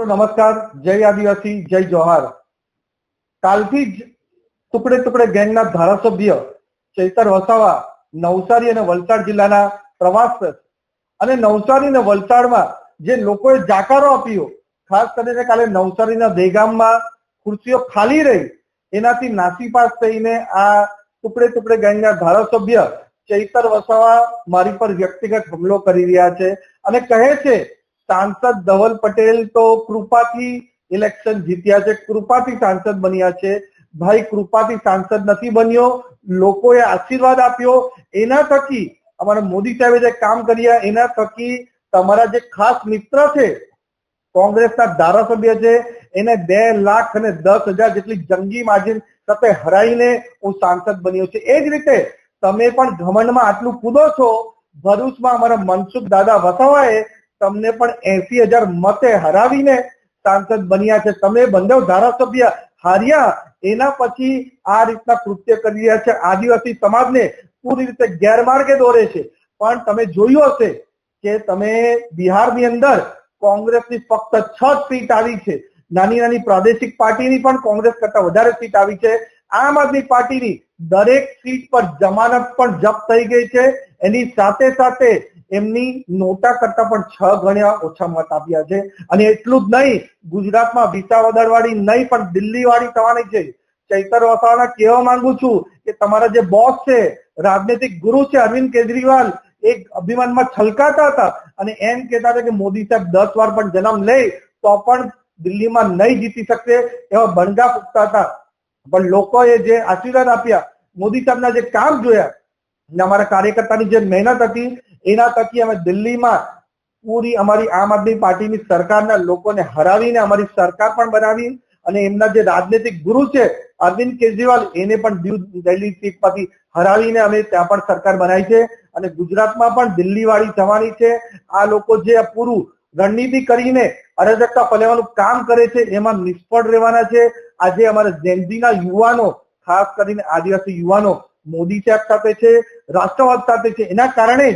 મિત્રો નમસ્કાર, જય આદિવાસી, જય જોહાર। કાલથી જ ટુકડે ટુકડે ગેંગના ધારાસભ્ય ચૈતર વસાવા નવસારી અને વલસાડ જિલ્લાના પ્રવાસ અને નવસારી અને વલસાડમાં જે લોકોએ જાકારો આપ્યો, ખાસ કરીને કાલે નવસારીના દેગામમાં ખુરશીઓ ખાલી રહી, એનાથી નાસીપાસ થઈને આ ટુકડે ટુકડે ગેંગના ધારાસભ્ય ચૈતર વસાવા મારી પર વ્યક્તિગત હુમલો કરી રહ્યા છે અને કહે છે सांसद धवल पटेल तो कृपाथी इलेक्शन जीत्या छे, कृपाथी सांसद बन्या छे। भाई कृपाथी सांसद नहीं बन्यो, लोकोए आशीर्वाद आप्यो, एना थकी अमारा मोदी साहेबे जे काम कर्या एना थकी तमारा जे खास मित्र छे कोंग्रेसना धारासभ्य छे एने 2,10,000 जेटली जंगी मार्जिन साथे हराईने हूँ सांसद बन्यो छे। ए ज रीते तमे पण घमंडमां आटલું कूदो छो। भरूचमां अमारा मनसुख दादा वसावाए तमने पण 80,000 मते हरावीने सांसद बन्या छे। तमे बंधव धारासभ्य हार्या एना पछी आ रीतना कृत्य करी रह्या छे, आदिवासी समाजने पूरी रीते गैरमार्गे दोरे छे। पण तमे जोयुं हशे के तमे बिहारनी अंदर कोंग्रेसनी फक्त 6 सीट आवी छे, नानी नानी प्रादेशिक पार्टीनी पण कोंग्रेस करता वधारे सीट आवी छे। आम आदमी पार्टीनी दरेक सीट पर जमानत पण जप्त थई गई छे, एनी साथे साथे एमनी नोटा करता पण 6 गणा ओछा मत आप्या छे। अने एटલું જ नहीं, गुजरातमां विसावदरवाड़ी नहीं पण दिल्हीवाड़ी थवानी छे। चैतर वसावाने कहेवा मांगु छुं के तमारा जे बॉस छे, राजनीतिक गुरु छे अरविंद केजरीवाल, एक अभिमाનમાં छलकाता હતા અને એમ કહેતા હતા કે મોદી સાહેબ 10 વાર પણ જન્મ લે તો પણ દિલ્હીમાં નહીં જીતી શકશે, એવા બણગા ફૂંકતા હતા। પણ લોકોએ જે આશીર્વાદ આપ્યા, મોદી સાહેબના જે કામ જોયા અને અમારા કાર્યકર્તાની જે મહેનત હતી એના થકી અમે દિલ્હીમાં પૂરી અમારી આમ આદમી પાર્ટીની સરકારના લોકોને હરાવીને અમારી સરકાર પણ બનાવી અને એમના જે રાજનૈતિક ગુરુ છે અરવિંદ કેજરીવાલ એને પણ દિલ્હી સીટ પરથી હરાવીને અમે ત્યાં પણ સરકાર બનાવી છે અને ગુજરાતમાં પણ દિલ્હીવાળી થવાની છે। આ લોકો જે પૂરું રણનીતિ કરીને અરાજકતા ફેલાવવાનું કામ કરે છે એમાં નિષ્ફળ રહેવાના છે। આજે અમારા જેનઝીના યુવાનો, ખાસ કરીને આદિવાસી યુવાનો મોદી સાહેબ સાથે છે, રાષ્ટ્રવાદ સાથે છે। એના કારણે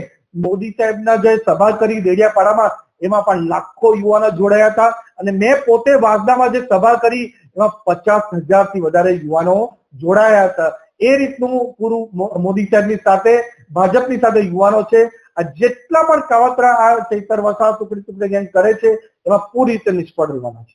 મોદી સાહેબના જે સભા કરી દેડિયાપાડામાં એમાં પણ લાખો યુવાનો જોડાયા હતા અને મેં પોતે વાંસદામાં જે સભા કરી એમાં 50,000 થી વધારે યુવાનો જોડાયા હતા। એ રીતનું પૂરું મોદી સાહેબની સાથે ભાજપની સાથે યુવાનો છે। આ જેટલા પણ કાવતરા આ ચૈતર વસાવા ટુકડી ટુકડી ગેંગ કરે છે એમાં પૂરી રીતે નિષ્ફળ રહેવાના છે।